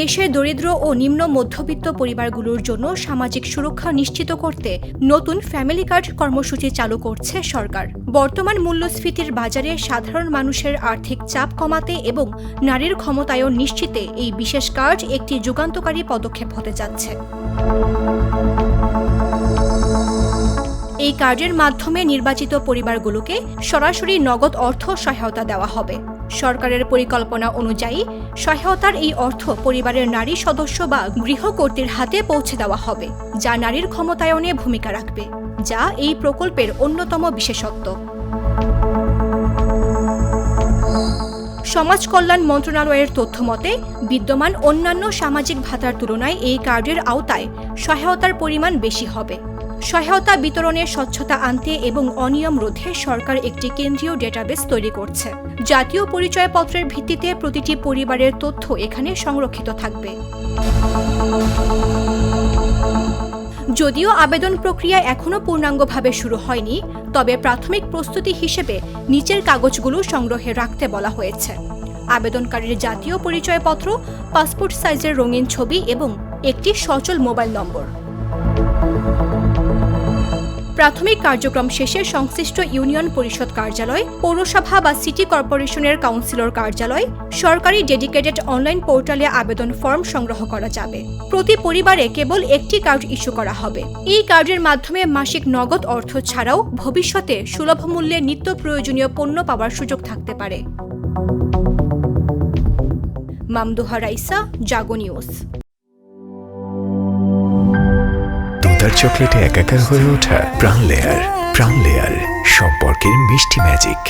দেশের দরিদ্র ও নিম্ন মধ্যবিত্ত পরিবারগুলোর জন্য সামাজিক সুরক্ষা নিশ্চিত করতে নতুন ফ্যামিলি কার্ড কর্মসূচি চালু করছে সরকার। বর্তমান মূল্যস্ফীতির বাজারে সাধারণ মানুষের আর্থিক চাপ কমাতে এবং নারীর ক্ষমতায়ন নিশ্চিতে এই বিশেষ কার্ড একটি যুগান্তকারী পদক্ষেপ হতে যাচ্ছে। এই কার্ডের মাধ্যমে নির্বাচিত পরিবারগুলোকে সরাসরি নগদ অর্থ সহায়তা দেওয়া হবে। সরকারের পরিকল্পনা অনুযায়ী সহায়তার এই অর্থ পরিবারের নারী সদস্য বা গৃহকর্ত্রীর হাতে পৌঁছে দেওয়া হবে, যা নারীর ক্ষমতায়নে ভূমিকা রাখবে, যা এই প্রকল্পের অন্যতম বিশেষত্ব। সমাজ কল্যাণ মন্ত্রণালয়ের তথ্য মতে বিদ্যমান অন্যান্য সামাজিক ভাতার তুলনায় এই কার্ডের আওতায় সহায়তার পরিমাণ বেশি হবে। সহায়তা বিতরণে স্বচ্ছতা আনতে এবং অনিয়ম রোধে সরকার একটি কেন্দ্রীয় ডেটাবেস তৈরি করছে। জাতীয় পরিচয়পত্রের ভিত্তিতে প্রতিটি পরিবারের তথ্য এখানে সংরক্ষিত থাকবে। যদিও আবেদন প্রক্রিয়া এখনও পূর্ণাঙ্গভাবে শুরু হয়নি, তবে প্রাথমিক প্রস্তুতি হিসেবে নিচের কাগজগুলো সংগ্রহে রাখতে বলা হয়েছে: আবেদনকারীর জাতীয় পরিচয়পত্র, পাসপোর্ট সাইজের রঙিন ছবি এবং একটি সচল মোবাইল নম্বর। প্রাথমিক কার্যক্রম শেষে সংশ্লিষ্ট ইউনিয়ন পরিষদ কার্যালয়, পৌরসভা বা সিটি কর্পোরেশনের কাউন্সিলর কার্যালয়, সরকারি ডেডিকেটেড অনলাইন পোর্টালে আবেদন ফর্ম সংগ্রহ করা যাবে। প্রতি পরিবারে কেবল একটি কার্ড ইস্যু করা হবে। এই কার্ডের মাধ্যমে মাসিক নগদ অর্থ ছাড়াও ভবিষ্যতে সুলভ মূল্যে নিত্য প্রয়োজনীয় পণ্য পাওয়ার সুযোগ থাকতে পারে। মামদুহা রাইসা, জাগো নিউজ। তার চকলেটে একাকার হয়ে ওঠা প্রাণ লেয়ার সম্পর্কের মিষ্টি ম্যাজিক।